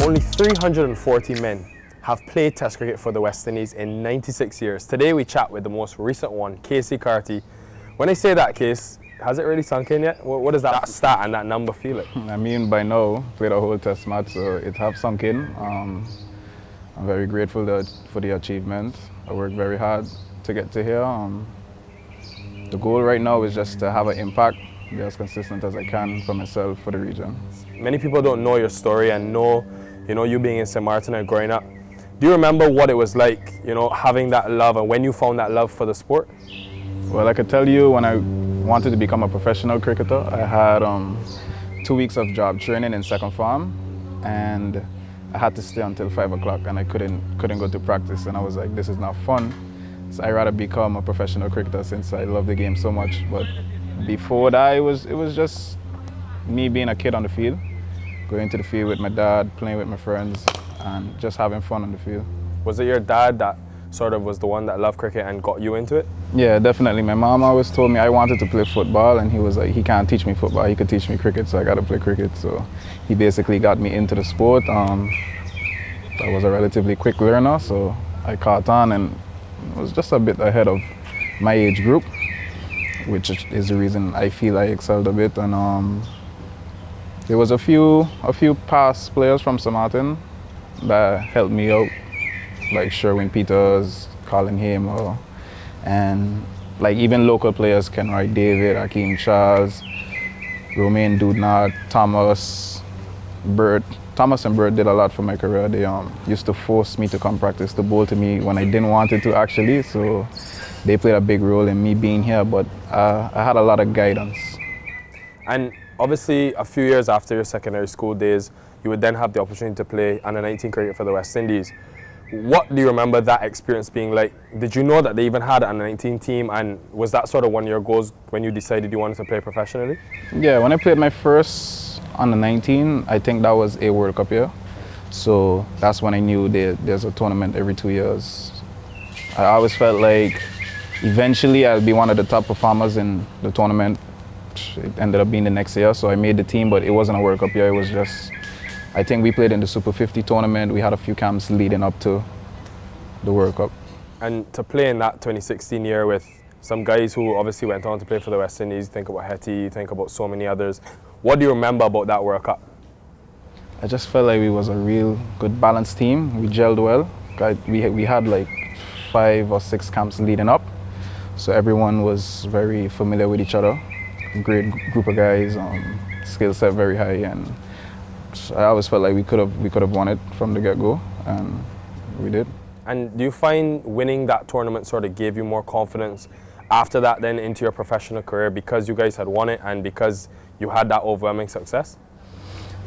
Only 340 men have played Test cricket for the West Indies in 96 years. Today we chat with the most recent one, Keacy Carty. When I say that, Case, has it really sunk in yet? What does that stat and that number feel like? I mean, by now, played a whole Test match, so it have sunk in. I'm very grateful for the achievement. I worked very hard to get to here. The goal right now is just to have an impact, be as consistent as I can for myself, for the region. Many people don't know your story and know, you being in St. Martin and growing up. Do you remember what it was like, having that love and when you found that love for the sport? Well, I could tell you when I wanted to become a professional cricketer, I had 2 weeks of job training in second form, and I had to stay until 5 o'clock, and I couldn't go to practice, and I was like, this is not fun. So I'd rather become a professional cricketer since I love the game so much. But before that, it was just me being a kid on the field, going to the field with my dad, playing with my friends, and just having fun on the field. Was it your dad that sort of was the one that loved cricket and got you into it? Yeah, definitely. My mom always told me I wanted to play football, and he was like, he can't teach me football, he could teach me cricket, so I got to play cricket. So he basically got me into the sport. I was a relatively quick learner, so I caught on and was just a bit ahead of my age group, which is the reason I feel I excelled a bit. And there was a few past players from St. Martin that helped me out, like Sherwin Peters, Colin Hamer, and like even local players, Kenroy David, Akeem Charles, Romain Dudnat, Thomas, Bert. Thomas and Bert did a lot for my career. They used to force me to come practice the bowl to me when I didn't want it to actually, so they played a big role in me being here, but I had a lot of guidance. And obviously, a few years after your secondary school days, you would then have the opportunity to play under-19 cricket for the West Indies. What do you remember that experience being like? Did you know that they even had an under-19 team, and was that sort of one of your goals when you decided you wanted to play professionally? Yeah, when I played my first under-19, I think that was a World Cup year. So that's when I knew there's a tournament every 2 years. I always felt like eventually I'll be one of the top performers in the tournament. It ended up being the next year, so I made the team, but it wasn't a World Cup year. It was just, I think we played in the Super 50 tournament. We had a few camps leading up to the World Cup. And to play in that 2016 year with some guys who obviously went on to play for the West Indies, think about Hetty, think about so many others. What do you remember about that World Cup? I just felt like we was a real good balanced team. We gelled well. We had like 5 or 6 camps leading up, so everyone was very familiar with each other. Great group of guys, skill set very high, and I always felt like we could have won it from the get-go, and we did. And do you find winning that tournament sort of gave you more confidence after that then into your professional career because you guys had won it and because you had that overwhelming success?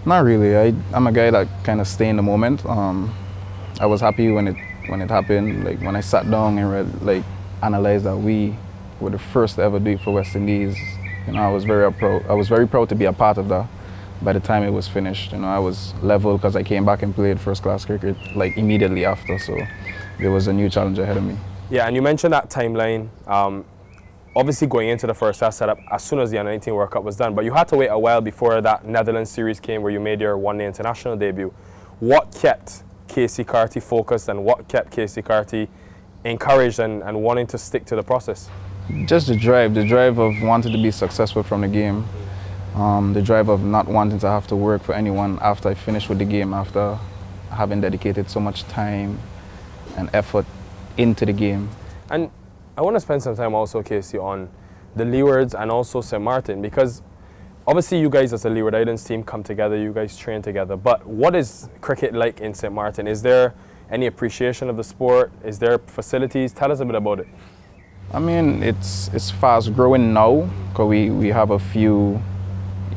Not really. I'm a guy that kind of stay in the moment. I was happy when it happened. Like when I sat down and analyzed that we were the first to ever do it for West Indies. I was very proud to be a part of that. By the time it was finished, I was level because I came back and played first-class cricket like immediately after. So there was a new challenge ahead of me. Yeah, and you mentioned that timeline. Obviously going into the first class setup as soon as the Under-19 World Cup was done, but you had to wait a while before that Netherlands series came where you made your one-day international debut. What kept Keacy Carty focused and what kept Keacy Carty encouraged and wanting to stick to the process? Just the drive of wanting to be successful from the game, the drive of not wanting to have to work for anyone after I finished with the game, after having dedicated so much time and effort into the game. And I want to spend some time also, Keacy, on the Leewards and also St. Martin, because obviously you guys as a Leeward Islands team come together, you guys train together, but what is cricket like in St. Martin? Is there any appreciation of the sport? Is there facilities? Tell us a bit about it. I mean, it's fast growing now, because we have a few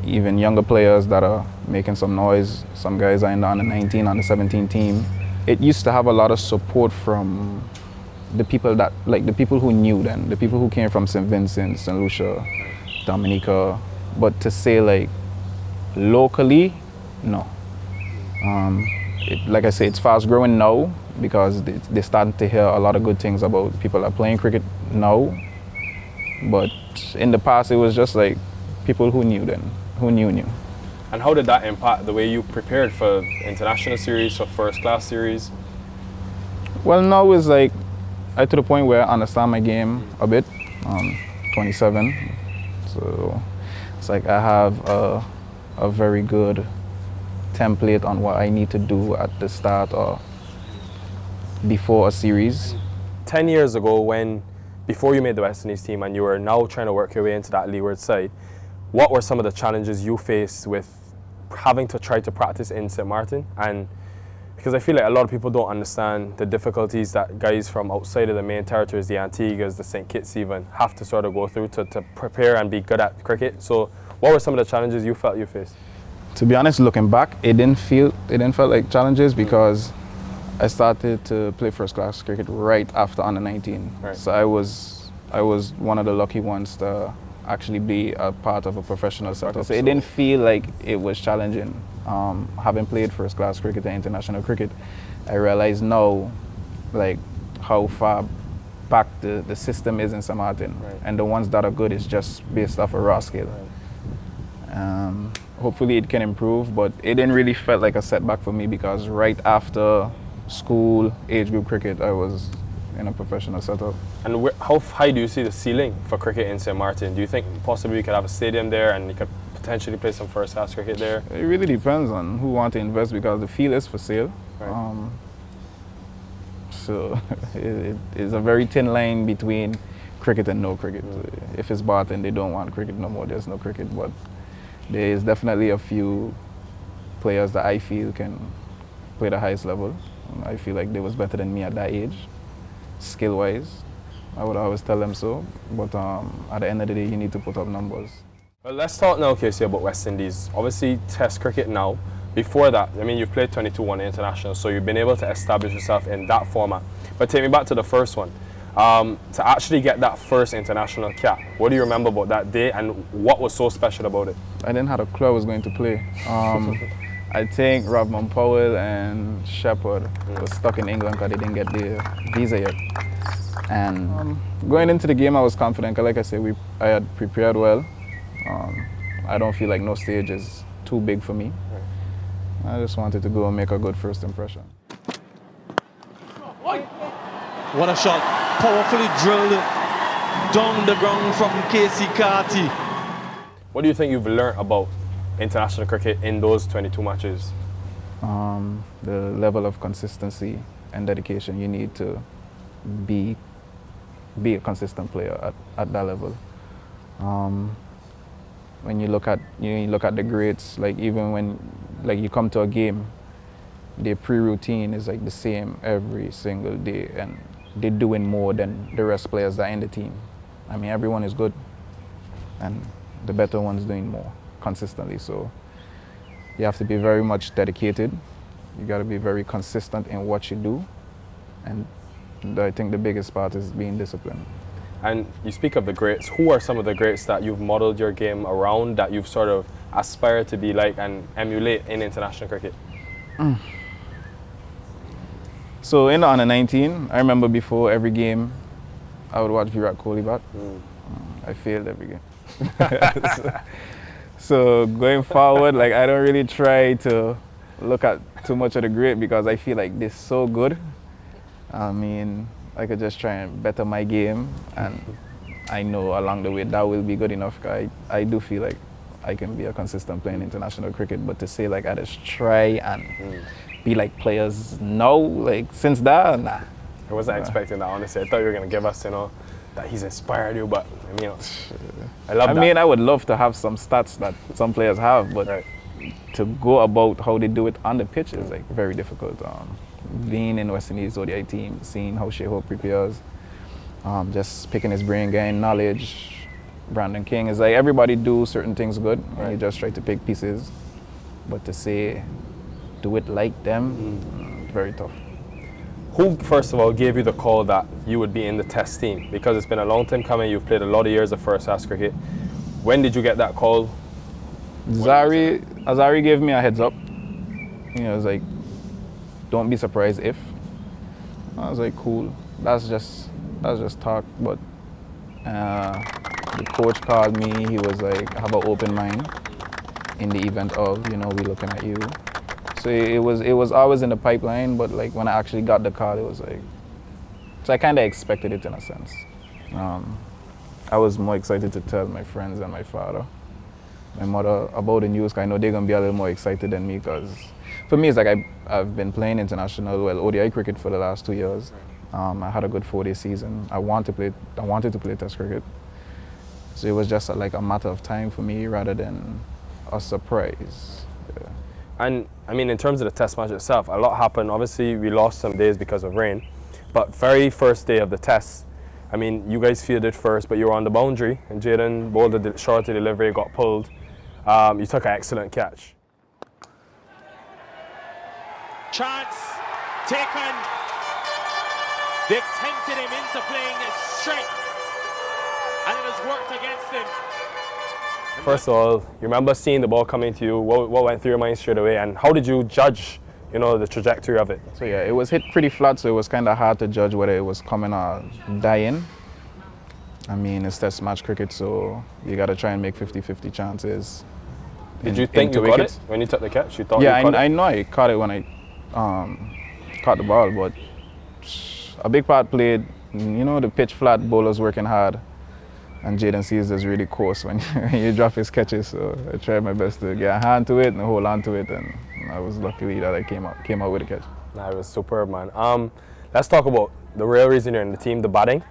even younger players that are making some noise. Some guys are in the under-19, under-17 team. It used to have a lot of support from the people the people who knew them, the people who came from St. Vincent, St. Lucia, Dominica. But to say like locally, no. Like I say, it's fast growing now because they're starting to hear a lot of good things about people that are playing cricket now. But in the past, it was just like people who knew them, who knew. And how did that impact the way you prepared for international series, for first class series? Well, now it's like I to the point where I understand my game a bit. 27, so it's like I have a very good template on what I need to do at the start or before a series. 10 years ago, before you made the West Indies team and you were now trying to work your way into that leeward side, what were some of the challenges you faced with having to try to practice in St. Martin? And because I feel like a lot of people don't understand the difficulties that guys from outside of the main territories, the Antiguas, the St. Kitts even, have to sort of go through to prepare and be good at cricket. So what were some of the challenges you felt you faced? To be honest, looking back, it didn't feel like challenges because I started to play first class cricket right after under 19. Right. So I was one of the lucky ones to actually be a part of a professional setup. So it didn't feel like it was challenging. Having played first class cricket and international cricket, I realize now like how far back the system is in St. Martin. Right. And the ones that are good is just based off a raw scale. Right. Hopefully it can improve, but it didn't really felt like a setback for me because right after school, age group cricket, I was in a professional setup. And how high do you see the ceiling for cricket in St. Martin? Do you think possibly you could have a stadium there and you could potentially play some first class cricket there? It really depends on who wants to invest because the field is for sale. Right. So it is a very thin line between cricket and no cricket. If it's bought and they don't want cricket no more, there's no cricket. But there is definitely a few players that I feel can play the highest level. I feel like they was better than me at that age, skill-wise. I would always tell them so. But at the end of the day, you need to put up numbers. Well, let's talk now, Keacy, about West Indies. Obviously, Test cricket now. Before that, I mean, you've played 22 international, so you've been able to establish yourself in that format. But take me back to the first one. To actually get that first international cap, what do you remember about that day and what was so special about it? I didn't have a clue I was going to play. I think Ravman Powell and Shepherd was stuck in England because they didn't get the visa yet. And going into the game, I was confident. Cause like I said, I had prepared well. I don't feel like no stage is too big for me. I just wanted to go and make a good first impression. What a shot. Powerfully drilled down the ground from Keacy Carty. What do you think you've learned about international cricket in those 22 matches? The level of consistency and dedication you need to be a consistent player at that level. When you look at the greats, like even when you come to a game, their pre-routine is like the same every single day, and they're doing more than the rest players that are in the team. I mean, everyone is good, and the better one's doing more consistently. So you have to be very much dedicated. You got to be very consistent in what you do, and I think the biggest part is being disciplined. And you speak of the greats. Who are some of the greats that you've modeled your game around, that you've sort of aspired to be like and emulate in international cricket? So in the under 19, I remember before every game, I would watch Virat Kohli bat. I failed every game. So going forward, like I don't really try to look at too much of the great because I feel like they're so good. I mean, I could just try and better my game, and I know along the way that will be good enough. I do feel like I can be a consistent player in international cricket, but to say like I just try and be like players now, like since that, nah. I wasn't expecting that, honestly. I thought you were going to give us, that he's inspired you, but I love that. I mean, I would love to have some stats that some players have, but to go about how they do it on the pitch is like very difficult. Being in West Indies ODI team, seeing how Shoaib prepares, just picking his brain, getting knowledge. Brandon King is like everybody do certain things good, and you just try to pick pieces. But to say, do it like them, very tough. Who, first of all, gave you the call that you would be in the Test team? Because it's been a long time coming. You've played a lot of years of first class cricket. When did you get that call? Azari gave me a heads up. It was like, don't be surprised if. I was like, cool. That's just talk. But the coach called me. He was like, have an open mind. in the event of, we looking at you. So it was always in the pipeline, but like when I actually got the call, it was like, so I kind of expected it in a sense. I was more excited to tell my friends and my father, my mother about the news, 'cause I know they're gonna be a little more excited than me, because for me it's like I've been playing international, ODI cricket for the last 2 years. I had a good 4-day season. I wanted to play Test cricket. So it was just like a matter of time for me rather than a surprise. Yeah. And I mean, in terms of the Test match itself, a lot happened. Obviously, we lost some days because of rain, but very first day of the Test, I mean, you guys fielded first, but you were on the boundary, and Jaden bowled the shorter delivery, got pulled. You took an excellent catch. Chance taken. They've tempted him into playing straight, and it has worked against him. First of all, you remember seeing the ball coming to you. What went through your mind straight away, and how did you judge, the trajectory of it? So yeah, it was hit pretty flat, so it was kind of hard to judge whether it was coming or dying. I mean, it's Test match cricket, so you got to try and make 50-50 chances. Did you think you got it when you took the catch? You thought you caught it? I know I caught it when I caught the ball, but a big part played, the pitch flat, bowlers working hard, and Jaden sees this really coarse when you drop his catches, so I tried my best to get a hand to it and hold on to it, and I was lucky that I came out with a catch. Nah, it was superb, man. Let's talk about the real reason you're in the team, the batting.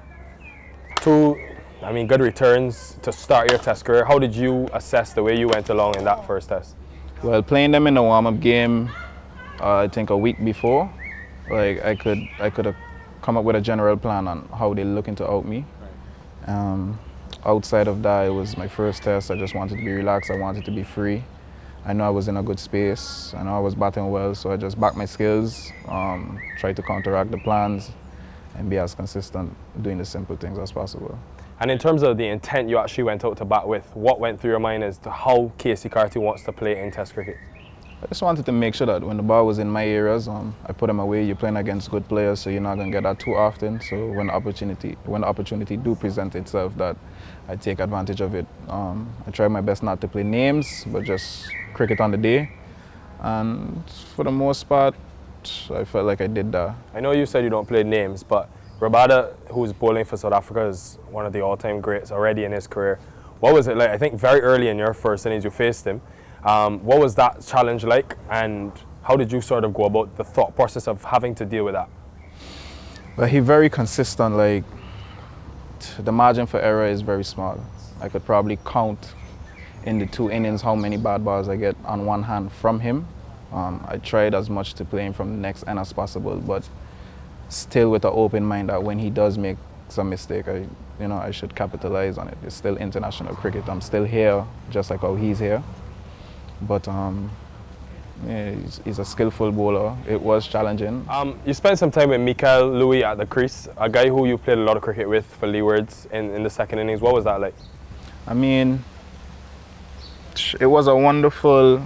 Good returns to start your Test career. How did you assess the way you went along in that first Test? Well, playing them in the warm-up game, I think a week before, like I could have come up with a general plan on how they're looking to out me. Right. Outside of that, it was my first Test. I just wanted to be relaxed. I wanted to be free. I know I was in a good space. I know I was batting well, so I just backed my skills, tried to counteract the plans, and be as consistent doing the simple things as possible. And in terms of the intent you actually went out to bat with, what went through your mind as to how Keacy Carty wants to play in Test cricket? I just wanted to make sure that when the ball was in my areas, I put them away. You're playing against good players, so you're not going to get that too often. So when the opportunity do present itself, that I take advantage of it. I try my best not to play names, but just cricket on the day. And for the most part, I felt like I did that. I know you said you don't play names, but Rabada, who's bowling for South Africa, is one of the all-time greats already in his career. What was it like? I think very early in your first innings you faced him. What was that challenge like, and how did you sort of go about the thought process of having to deal with that? Well, he's very consistent. Like, the margin for error is very small. I could probably count in the 2 innings how many bad balls I get on one hand from him. I tried as much to play him from the next end as possible, but still with an open mind that when he does make some mistake, I should capitalize on it. It's still international cricket. I'm still here, just like how he's here. But yeah, he's a skillful bowler. It was challenging. You spent some time with Mikel Louis at the crease, a guy who you played a lot of cricket with for Leewards in the second innings. What was that like? I mean, it was a wonderful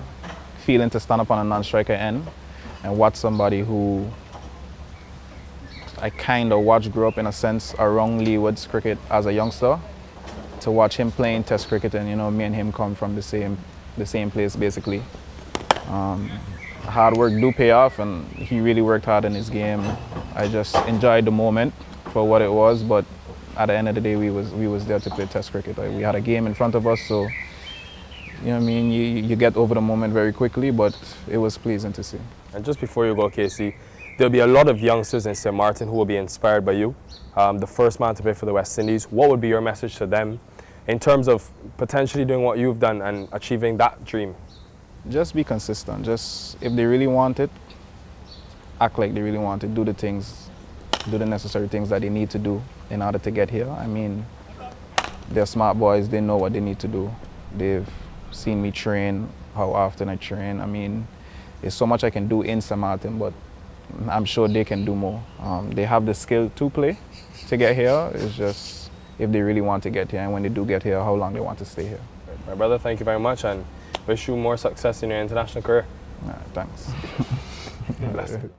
feeling to stand up on a non-striker end and watch somebody who I kind of watched grow up in a sense around Leewards cricket as a youngster, to watch him playing Test cricket, and me and him come from the same place basically. Hard work do pay off, and he really worked hard in his game. I just enjoyed the moment for what it was, but at the end of the day, we was there to play Test cricket. We had a game in front of us, so you get over the moment very quickly, but it was pleasing to see. And just before you go, Keacy, there'll be a lot of youngsters in St. Martin who will be inspired by you. The first man to play for the West Indies. What would be your message to them in terms of potentially doing what you've done and achieving that dream? Just be consistent. Just, if they really want it, act like they really want it. Do the necessary things that they need to do in order to get here. I mean, they're smart boys. They know what they need to do. They've seen me train, how often I train. I mean, there's so much I can do in St. Martin, but I'm sure they can do more. They have the skill to play to get here. It's just if they really want to get here, and when they do get here, how long they want to stay here. My brother, thank you very much, and wish you more success in your international career. Thanks. Bless you.